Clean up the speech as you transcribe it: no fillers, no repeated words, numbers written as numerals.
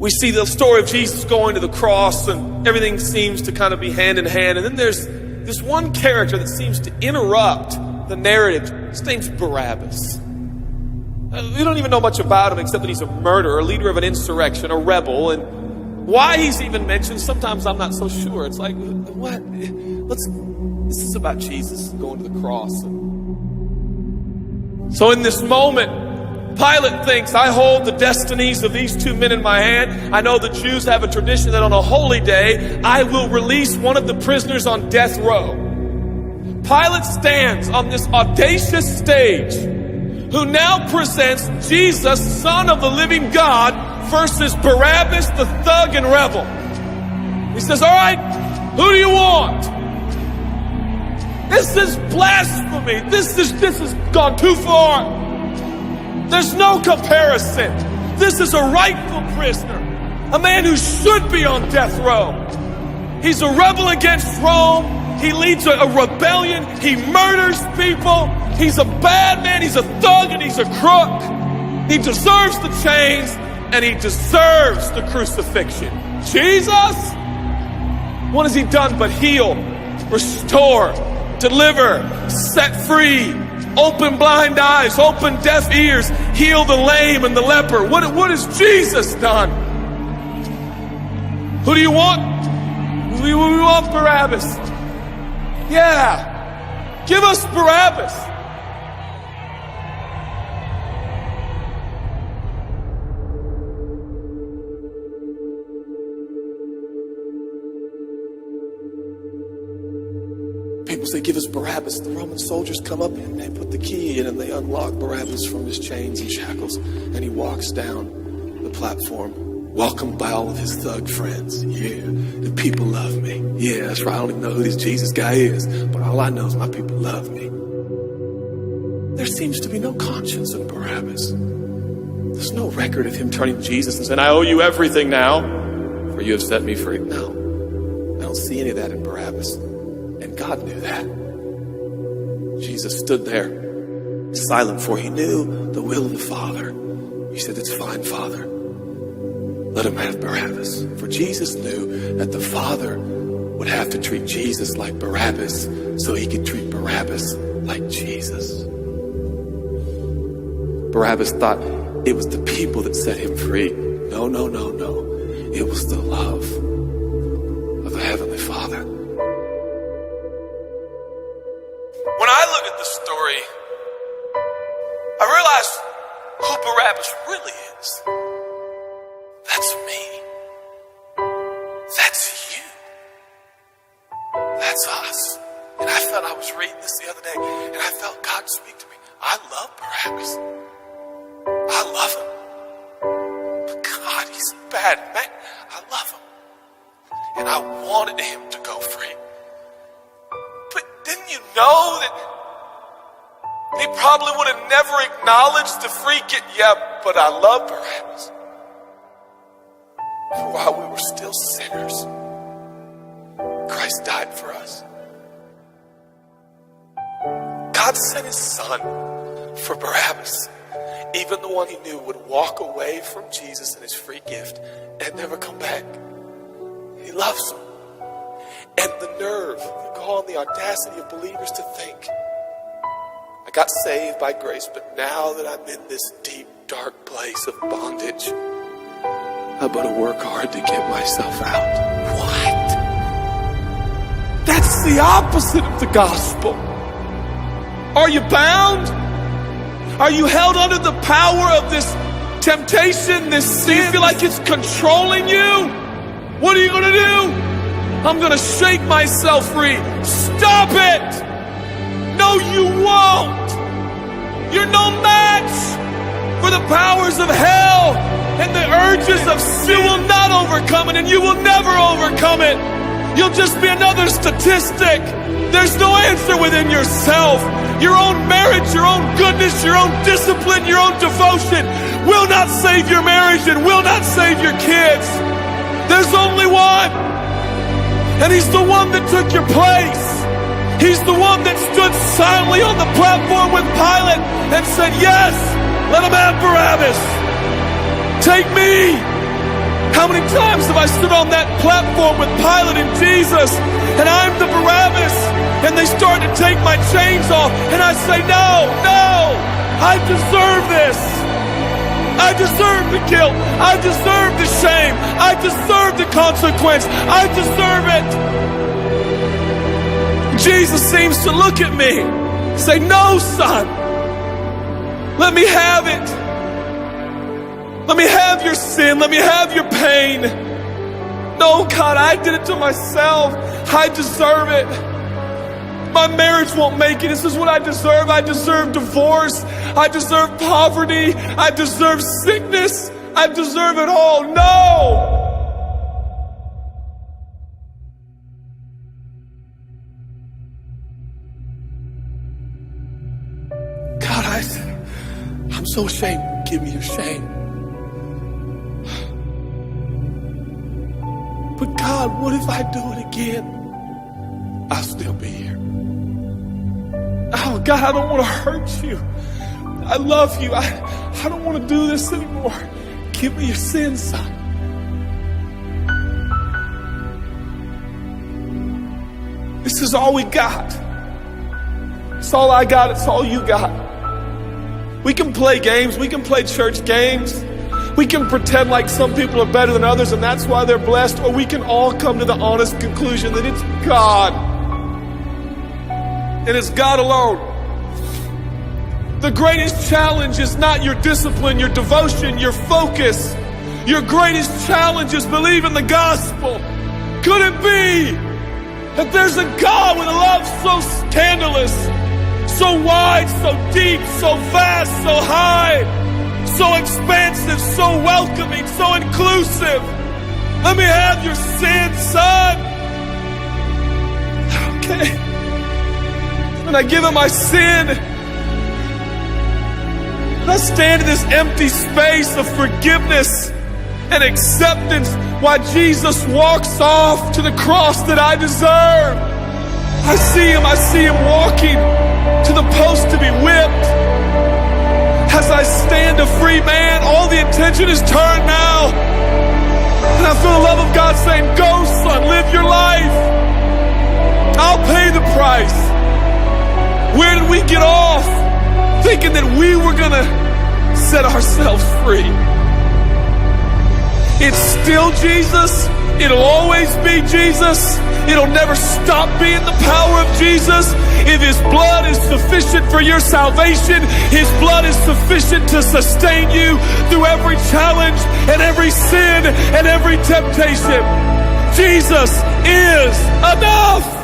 We see the story of Jesus going to the cross, and everything seems to kind of be hand in hand. And then there's this one character that seems to interrupt the narrative. His name's Barabbas. We don't even know much about him except that he's a murderer, a leader of an insurrection, a rebel. And why he's even mentioned, sometimes I'm not so sure. It's like, what? This is about Jesus going to the cross. So in this moment, Pilate thinks, I hold the destinies of these two men in my hand. I know the Jews have a tradition that on a holy day, I will release one of the prisoners on death row. Pilate stands on this audacious stage, who now presents Jesus, Son of the living God, versus Barabbas, the thug and rebel. He says, all right, who do you want? This is blasphemy. This has gone too far. There's no comparison. This is a rightful prisoner, a man who should be on death row. He's a rebel against Rome. He leads a rebellion. He murders people. He's a bad man. He's a thug and he's a crook. He deserves the chains and he deserves the crucifixion. Jesus? What has he done but heal, restore, deliver, set free, open blind eyes, open deaf ears, heal the lame and the leper? What has Jesus done? Who do you want? We want Barabbas. Yeah. Give us Barabbas. People say, give us Barabbas. The Roman soldiers come up and they put the key in and they unlock Barabbas from his chains and shackles. And he walks down the platform, welcomed by all of his thug friends. Yeah, the people love me. Yeah, that's right. I don't even know who this Jesus guy is, but all I know is my people love me. There seems to be no conscience in Barabbas. There's no record of him turning to Jesus and saying, I owe you everything now, for you have set me free. No, I don't see any of that in Barabbas. And God knew that. Jesus stood there, silent, for he knew the will of the Father. He said, it's fine, Father. Let him have Barabbas. For Jesus knew that the Father would have to treat Jesus like Barabbas so he could treat Barabbas like Jesus. Barabbas thought it was the people that set him free. No. It was the love of the Heavenly Father. When I look at the story, I realize who Barabbas really is. That's me. That's you. That's us. And I felt, I was reading this the other day, and I felt God speak to me. I love Barabbas. I love him. But God, he's bad, man. I love him. And I wanted him to go free. But didn't you know that he probably would have never acknowledged the free gift? Yeah, but I love Barabbas. For while we were still sinners, Christ died for us. God sent his Son for Barabbas, even the one he knew would walk away from Jesus and his free gift and never come back. He loves him. And the nerve, the gall, and the audacity of believers to think, I got saved by grace, but now that I'm in this deep, dark place of bondage, I better work hard to get myself out. What? That's the opposite of the gospel. Are you bound? Are you held under the power of this temptation, this sin? Do you feel like it's controlling you? What are you going to do? I'm going to shake myself free. Stop it! No, you won't. You're no match for the powers of hell and the urges of sin. You will not overcome it, and you will never overcome it. You'll just be another statistic. There's no answer within yourself. Your own marriage, your own goodness, your own discipline, your own devotion will not save your marriage and will not save your kids. There's only one. And he's the one that took your place. He's the one that stood silently on the platform with Pilate and said, yes, let him have Barabbas. Take me. How many times have I stood on that platform with Pilate and Jesus, and I'm the Barabbas, and they start to take my chains off, and I say, no, I deserve this. I deserve the guilt. I deserve the shame. I deserve the consequence. I deserve it. Jesus seems to look at me, say, no, son, let me have it. Let me have your sin. Let me have your pain. No, God, I did it to myself. I deserve it. My marriage won't make it. This is what I deserve. I deserve divorce. I deserve poverty. I deserve sickness. I deserve it all. No! God, I'm so ashamed. Give me your shame. But God, what if I do it again? I'll still be here. Oh, God, I don't want to hurt you. I love you. I don't want to do this anymore. Give me your sins, son. This is all we got. It's all I got. It's all you got. We can play games. We can play church games. We can pretend like some people are better than others and that's why they're blessed, or we can all come to the honest conclusion that it's God. And it's God alone. The greatest challenge is not your discipline, your devotion, your focus. Your greatest challenge is believing the gospel. Could it be that there's a God with a love so scandalous, so wide, so deep, so vast, so high, so expansive, so welcoming, so inclusive? Let me have your sin, son. Okay. And I give him my sin. And I stand in this empty space of forgiveness and acceptance while Jesus walks off to the cross that I deserve. I see him walking to the post to be whipped. As I stand a free man, all the attention is turned now. And I feel the love of God saying, go, son, live your life. I'll pay the price. Where did we get off? Thinking that we were gonna set ourselves free. It's still Jesus. It'll always be Jesus. It'll never stop being the power of Jesus. If his blood is sufficient for your salvation, his blood is sufficient to sustain you through every challenge and every sin and every temptation. Jesus is enough.